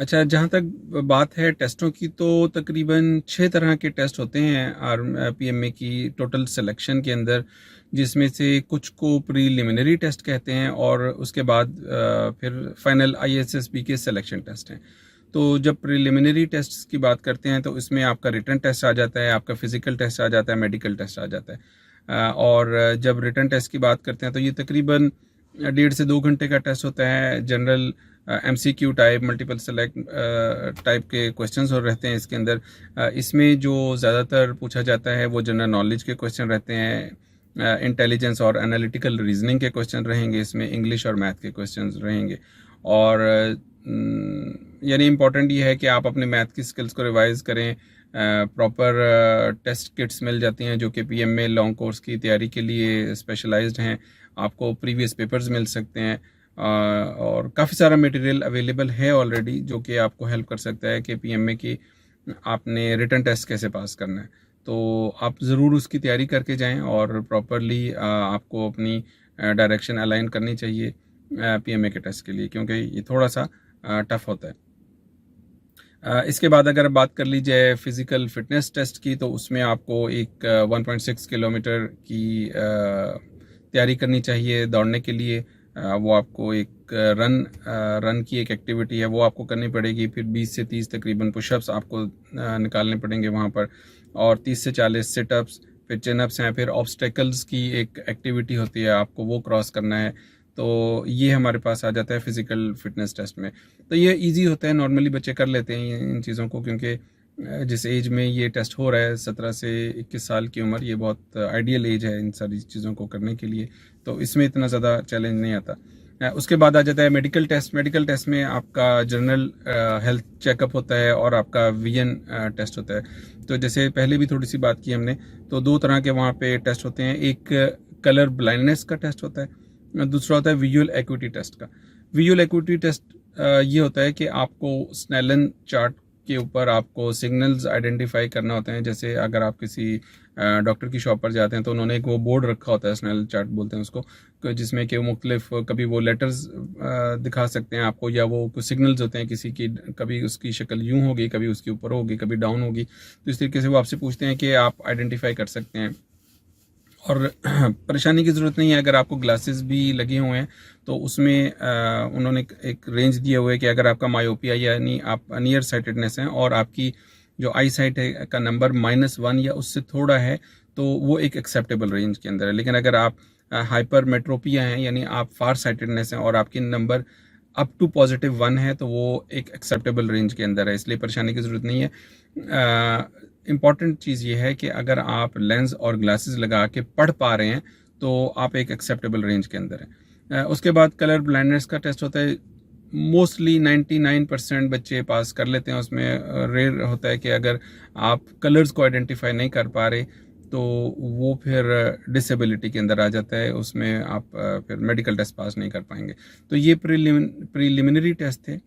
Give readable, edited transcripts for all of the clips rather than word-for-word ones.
अच्छा, जहाँ तक बात है टेस्टों की, तो तकरीबन 6 तरह के टेस्ट होते हैं पीएमए की टोटल सिलेक्शन के अंदर, जिसमें से कुछ को प्रीलिमिनरी टेस्ट कहते हैं और उसके बाद फिर फाइनल आईएसएसबी के सिलेक्शन टेस्ट हैं। तो जब प्रीलिमिनरी टेस्ट की बात करते हैं तो इसमें आपका रिटन टेस्ट आ जाता है, आपका फिजिकल टेस्ट आ जाता है, मेडिकल टेस्ट आ जाता है। और जब रिटन टेस्ट की बात करते हैं तो ये तकरीबन 1.5 से 2 घंटे का टेस्ट होता है। General MCQ type, multiple select type के क्वेश्चंस और रहते हैं इसके अंदर। इसमें जो ज़्यादातर पूछा जाता है वो जनरल नॉलेज के क्वेश्चन रहते हैं, इंटेलिजेंस और एनालिटिकल रीजनिंग के क्वेश्चन रहेंगे, इसमें इंग्लिश और मैथ के क्वेश्चन रहेंगे। और यानी इम्पॉर्टेंट ये है कि आप अपने मैथ की स्किल्स को रिवाइज करें। प्रॉपर टेस्ट किट्स मिल जाती हैं जो कि पीएमए लॉन्ग कोर्स की तैयारी के लिए स्पेशलाइज्ड हैं। आपको प्रीवियस पेपर्स मिल सकते हैं और काफ़ी सारा मटेरियल अवेलेबल है ऑलरेडी जो कि आपको हेल्प कर सकता है कि पीएमए की आपने रिटन टेस्ट कैसे पास करना है। तो आप ज़रूर उसकी तैयारी करके जाएं और प्रॉपरली आपको अपनी डायरेक्शन अलाइन करनी चाहिए पीएमए के टेस्ट के लिए, क्योंकि ये थोड़ा सा टफ होता है। इसके बाद अगर बात कर ली जाए फिज़िकल फिटनेस टेस्ट की, तो उसमें आपको एक 1.6 किलोमीटर की तैयारी करनी चाहिए दौड़ने के लिए। वो आपको एक रन की एक एक्टिविटी है, वो आपको करनी पड़ेगी। फिर 20 से 30 तकरीबन पुशअप्स आपको निकालने पड़ेंगे वहाँ पर, और 30 से 40 सिटअप्स, फिर चिनअप्स हैं, फिर ऑब्स्टेकल्स की एक एक्टिविटी होती है, आपको वो क्रॉस करना है। तो ये हमारे पास आ जाता है फिज़िकल फिटनेस टेस्ट में। तो ये इजी होता है, नॉर्मली बच्चे कर लेते हैं इन चीज़ों को, क्योंकि जिस एज में ये टेस्ट हो रहा है 17 से 21 साल की उम्र, ये बहुत आइडियल एज है इन सारी चीज़ों को करने के लिए। तो इसमें इतना ज़्यादा चैलेंज नहीं आता। उसके बाद आ जाता है मेडिकल टेस्ट। मेडिकल टेस्ट में आपका जनरल हेल्थ चेकअप होता है और आपका विजन टेस्ट होता है। तो जैसे पहले भी थोड़ी सी बात की हमने, तो 2 तरह के वहाँ पे टेस्ट होते हैं। एक कलर ब्लाइंडनेस का टेस्ट होता है, दूसरा होता है विजुअल एक्यूटी टेस्ट का। विजुअल एक्यूटी टेस्ट ये होता है कि आपको स्नेलन चार्ट के ऊपर आपको सिग्नल्स आइडेंटिफाई करना होते हैं। जैसे अगर आप किसी डॉक्टर की शॉप पर जाते हैं तो उन्होंने एक वो बोर्ड रखा होता है, स्नेल चार्ट बोलते हैं उसको, जिसमें कि मुख्तलिफ कभी वो लेटर्स दिखा सकते हैं आपको, या वो कुछ सिग्नल्स होते हैं किसी की, कभी उसकी शक्ल यूं होगी, कभी उसके ऊपर होगी, कभी डाउन होगी। तो इस तरीके से वो आपसे पूछते हैं कि आप आइडेंटिफाई कर सकते हैं। और परेशानी की ज़रूरत नहीं है अगर आपको ग्लासेस भी लगे हुए हैं, तो उसमें उन्होंने एक रेंज दिया हुआ है कि अगर आपका मायोपिया यानी आप नियर साइटेडनेस हैं और आपकी जो आई साइट है का नंबर -1 या उससे थोड़ा है, तो वो एक एक्सेप्टेबल रेंज के अंदर है। लेकिन अगर आप हाइपर मेट्रोपिया हैं यानी आप फार साइटेडनेस हैं और आपकी नंबर अप टू +1 है, तो वो एक एक्सेप्टेबल रेंज के अंदर है, इसलिए परेशानी की ज़रूरत नहीं है। इम्पॉर्टेंट चीज़ ये है कि अगर आप लेंस और ग्लासेस लगा के पढ़ पा रहे हैं तो आप एक एक्सेप्टेबल रेंज के अंदर हैं। उसके बाद कलर ब्लाइंडनेस का टेस्ट होता है। मोस्टली 99% बच्चे पास कर लेते हैं उसमें। रेयर होता है कि अगर आप कलर्स को आइडेंटिफाई नहीं कर पा रहे तो वो फिर डिसेबिलिटी के अंदर आ जाता है, उसमें आप फिर मेडिकल टेस्ट पास नहीं कर पाएंगे। तो ये प्रीलिमिनरी टेस्ट थे।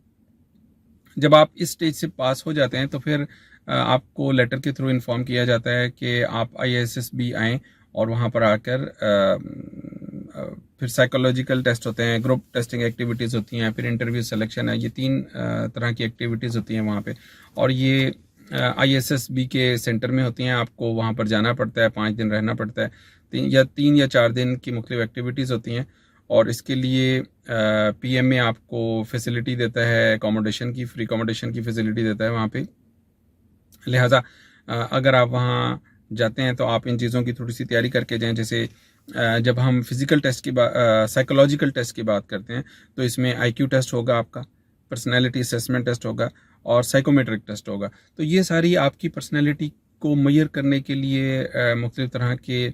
जब आप इस स्टेज से पास हो जाते हैं तो फिर आपको लेटर के थ्रू इन्फॉर्म किया जाता है कि आप आईएसएसबी आएँ और वहाँ पर आकर फिर साइकोलॉजिकल टेस्ट होते हैं, ग्रुप टेस्टिंग एक्टिविटीज़ होती हैं, फिर इंटरव्यू सिलेक्शन है। ये 3 तरह की एक्टिविटीज़ होती हैं वहाँ पे, और ये आईएसएसबी के सेंटर में होती हैं। आपको वहाँ पर जाना पड़ता है, 5 दिन रहना पड़ता है। 3 या 4 दिन की मुख्तलिफ एक्टिविटीज़ होती हैं, और इसके लिए पीएमए आपको फैसिलिटी देता है, अकोमोडेशन की, फ्री अकोमोडेशन की फैसिलिटी देता है वहाँ पे। लिहाजा अगर आप वहाँ जाते हैं तो आप इन चीज़ों की थोड़ी सी तैयारी करके जाएं। जैसे जब हम फिज़िकल टेस्ट की साइकोलॉजिकल टेस्ट की बात करते हैं तो इसमें आईक्यू टेस्ट होगा, आपका पर्सनैलिटी असेसमेंट टेस्ट होगा, और साइकोमेट्रिक टेस्ट होगा। तो ये सारी आपकी पर्सनैलिटी को मेजर करने के लिए मुख्तलिफ तरह के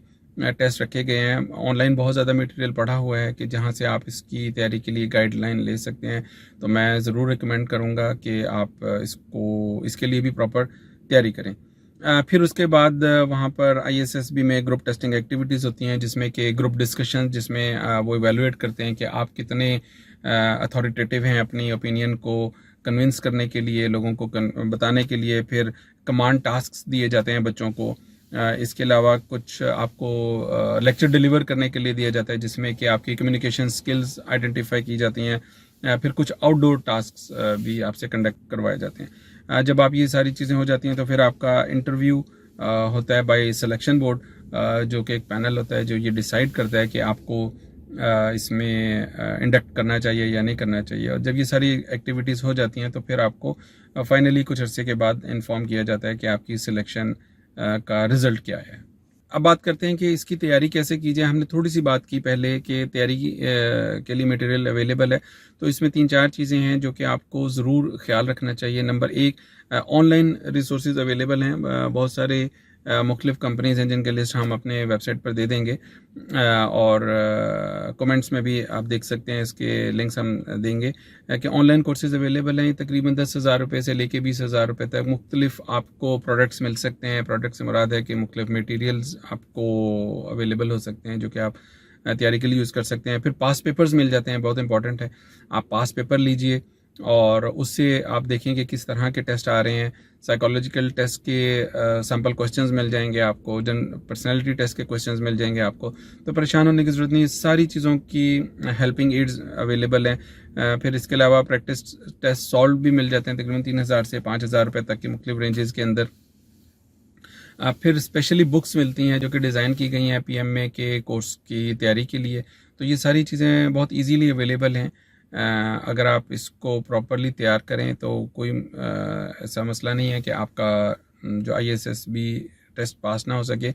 टेस्ट रखे गए हैं। ऑनलाइन बहुत ज़्यादा मटेरियल पड़ा हुआ है कि जहाँ से आप इसकी तैयारी के लिए गाइडलाइन ले सकते हैं। तो मैं ज़रूर रिकमेंड करूँगा कि आप इसके लिए भी प्रॉपर तैयारी करें। फिर उसके बाद वहाँ पर आईएसएसबी में ग्रुप टेस्टिंग एक्टिविटीज़ होती हैं, जिसमें कि ग्रुप डिस्कशन, जिसमें वो इवेलुएट करते हैं कि आप कितने अथॉरिटेटिव हैं अपनी ओपिनियन को कन्विंस करने के लिए, लोगों को बताने के लिए। फिर कमांड टास्क्स दिए जाते हैं बच्चों को। इसके अलावा कुछ आपको लेक्चर डिलीवर करने के लिए दिया जाता है, जिसमें कि आपकी कम्युनिकेशन स्किल्स आइडेंटिफाई की जाती हैं। फिर कुछ आउटडोर टास्क भी आपसे कंडक्ट करवाए जाते हैं। जब आप ये सारी चीज़ें हो जाती हैं तो फिर आपका इंटरव्यू होता है बाय सिलेक्शन बोर्ड, जो कि एक पैनल होता है जो ये डिसाइड करता है कि आपको इसमें इंडक्ट करना चाहिए या नहीं करना चाहिए। और जब ये सारी एक्टिविटीज़ हो जाती हैं तो फिर आपको फाइनली कुछ अरसे के बाद इन्फॉर्म किया जाता है कि आपकी सिलेक्शन का रिज़ल्ट क्या है। अब बात करते हैं कि इसकी तैयारी कैसे की जाए। हमने थोड़ी सी बात की पहले कि तैयारी के लिए मटेरियल अवेलेबल है, तो इसमें 3-4 चीज़ें हैं जो कि आपको ज़रूर ख्याल रखना चाहिए। नंबर 1, ऑनलाइन रिसोर्सेज अवेलेबल हैं, बहुत सारे मुख्तलिफ़ कंपनीज़ हैं जिनके लिस्ट हम अपने वेबसाइट पर दे देंगे, और कमेंट्स में भी आप देख सकते हैं, इसके लिंक्स हम देंगे कि ऑनलाइन कोर्सेज अवेलेबल हैं। तकरीबन 10,000 रुपये से लेके 20,000 रुपये तक मुख्तलिफ आपको प्रोडक्ट्स मिल सकते हैं। प्रोडक्ट से मुराद है कि मुख्तलिफ मटीरियल्स आपको अवेलेबल हो सकते हैं जो कि आप तैयारी के लिए यूज़ कर सकते हैं। फिर पास पेपर्स मिल जाते हैं, बहुत इंपॉर्टेंट है। आप पास पेपर लीजिए और उससे आप देखें कि किस तरह के टेस्ट आ रहे हैं। साइकोलॉजिकल टेस्ट के सैम्पल क्वेश्चंस मिल जाएंगे आपको, पर्सनैलिटी टेस्ट के क्वेश्चंस मिल जाएंगे आपको, तो परेशान होने की ज़रूरत नहीं। सारी चीज़ों की हेल्पिंग एड्स अवेलेबल हैं। फिर इसके अलावा प्रैक्टिस टेस्ट सॉल्व भी मिल जाते हैं तकरीबन 3,000 से 5,000 रुपये तक की मुख्तलिफ रेंजेस के अंदर। फिर स्पेशली बुक्स मिलती हैं जो कि डिज़ाइन की गई हैं पीएमए के कोर्स की तैयारी के लिए। तो ये सारी चीज़ें बहुत इजीली अवेलेबल हैं। अगर आप इसको प्रॉपरली तैयार करें तो कोई ऐसा मसला नहीं है कि आपका जो ISSB टेस्ट पास ना हो सके।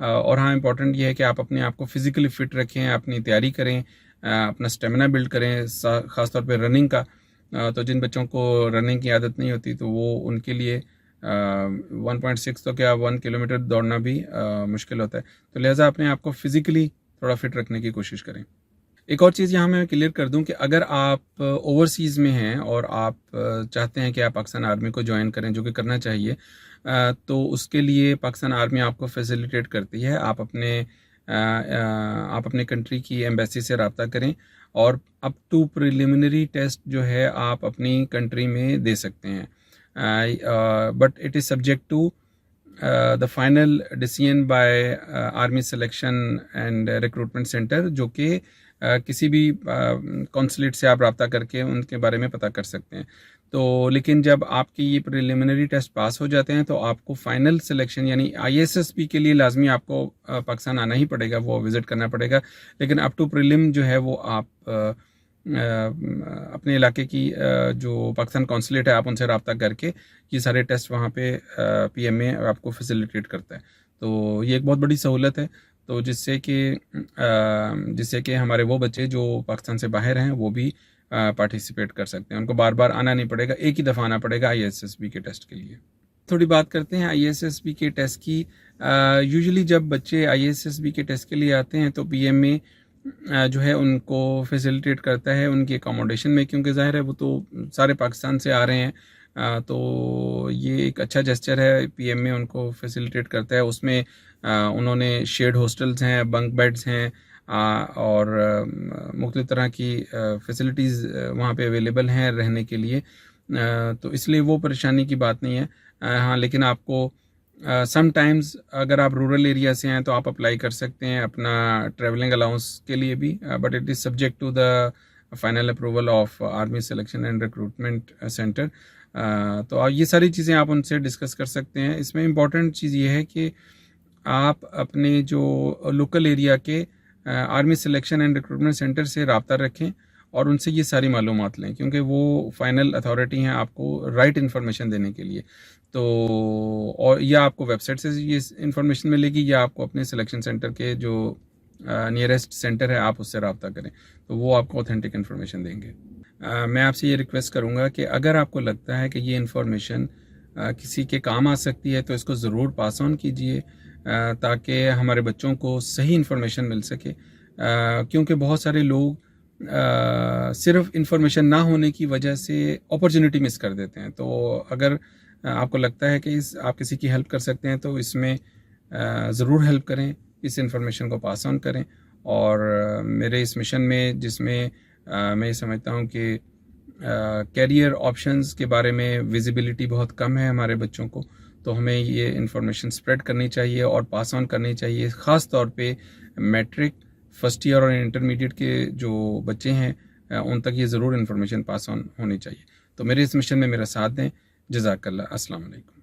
और हाँ, इम्पॉर्टेंट ये है कि आप अपने आप को फिज़िकली फ़िट रखें, अपनी तैयारी करें, अपना स्टेमिना बिल्ड करें, ख़ास तौर पे रनिंग का। तो जिन बच्चों को रनिंग की आदत नहीं होती तो वो उनके लिए 1.6 तो क्या 1 किलोमीटर दौड़ना भी मुश्किल होता है। तो लिहाजा अपने आप को फिज़िकली थोड़ा फिट रखने की कोशिश करें। एक और चीज़ यहाँ मैं क्लियर कर दूं कि अगर आप ओवरसीज़ में हैं और आप चाहते हैं कि आप पाकिस्तान आर्मी को ज्वाइन करें, जो कि करना चाहिए, तो उसके लिए पाकिस्तान आर्मी आपको फैसिलिटेट करती है। आप अपने कंट्री की एम्बेसी से रब्ता करें और अप टू प्रिलिमिनरी टेस्ट जो है आप अपनी कंट्री में दे सकते हैं, but it is subject to the final decision by Army Selection and Recruitment Centre, जो कि किसी भी कॉन्सुलेट से आप रब्ता करके उनके बारे में पता कर सकते हैं। तो लेकिन जब आपकी ये प्रिलिमिनरी टेस्ट पास हो जाते हैं तो आपको फाइनल सिलेक्शन यानी ISSB के लिए लाजमी आपको पाकिस्तान आना ही पड़ेगा, वो विज़िट करना पड़ेगा। लेकिन अप टू प्रीलिम जो है वो आप अपने इलाके की जो पाकिस्तान कॉन्सुलेट है आप उनसे रब्ता करके ये सारे टेस्ट वहाँ पे PMA आपको फैसिलिटेट करता है। तो ये एक बहुत बड़ी सहूलत है, तो जिससे कि हमारे वो बच्चे जो पाकिस्तान से बाहर हैं वो भी पार्टिसिपेट कर सकते हैं। उनको बार बार आना नहीं पड़ेगा, एक ही दफ़ा आना पड़ेगा ISSB के टेस्ट के लिए। थोड़ी बात करते हैं ISSB के टेस्ट की। यूजुअली जब बच्चे ISSB के टेस्ट के लिए आते हैं तो PMA जो है उनको फैसिलिटेट करता है उनकी अकोमोडेशन में, क्योंकि ज़ाहिर है वो तो सारे पाकिस्तान से आ रहे हैं। तो ये एक अच्छा जेस्चर है, PMA उनको फैसिलिटेट करता है। उसमें उन्होंने शेयर्ड हॉस्टल्स हैं, बंक बेड्स हैं, और मुख्तलिफ तरह की फैसिलिटीज़ वहाँ पे अवेलेबल हैं रहने के लिए। तो इसलिए वो परेशानी की बात नहीं है। हाँ, लेकिन आपको समटाइम्स अगर आप रूरल एरिया से हैं तो आप अप्लाई कर सकते हैं अपना ट्रैवलिंग अलाउंस के लिए भी, but it is subject to the final approval of Army Selection and Recruitment Centre. तो ये सारी चीज़ें आप उनसे डिस्कस कर सकते हैं। इसमें इम्पॉर्टेंट चीज़ ये है कि आप अपने जो लोकल एरिया के army Selection and Recruitment centre से रब्ता रखें और उनसे ये सारी मालूमात लें, क्योंकि वो फाइनल अथॉरिटी हैं आपको राइट इन्फॉर्मेशन देने के लिए। तो और या आपको वेबसाइट से ये इन्फॉर्मेशन मिलेगी या आपको अपने सिलेक्शन सेंटर के जो नियरेस्ट सेंटर है आप उससे रब्ता करें, तो वो आपको ऑथेंटिक इन्फॉर्मेशन देंगे। मैं आपसे ये रिक्वेस्ट करूँगा कि अगर आपको लगता है कि ये इन्फॉर्मेशन किसी के काम आ सकती है तो इसको ज़रूर पास ऑन कीजिए, ताकि हमारे बच्चों को सही इन्फॉर्मेशन मिल सके। क्योंकि बहुत सारे लोग सिर्फ इन्फॉर्मेशन ना होने की वजह से अपॉर्चुनिटी मिस कर देते हैं। तो अगर आपको लगता है कि आप किसी की हेल्प कर सकते हैं तो इसमें ज़रूर हेल्प करें, इस इन्फॉर्मेशन को पास ऑन करें। और मेरे इस मिशन में, जिसमें मैं ये समझता हूँ कि कैरियर ऑप्शंस के बारे में विजिबिलिटी बहुत कम है हमारे बच्चों को, तो हमें ये इन्फॉर्मेशन स्प्रेड करनी चाहिए और पास ऑन करनी चाहिए। ख़ास तौर पे मैट्रिक, फर्स्ट ईयर और इंटरमीडिएट के जो बच्चे हैं उन तक ये ज़रूर इन्फॉर्मेशन पास ऑन होनी चाहिए। तो मेरे इस मिशन में मेरा साथ दें। जज़ाकल्लाह। अस्सलाम वालेकुम।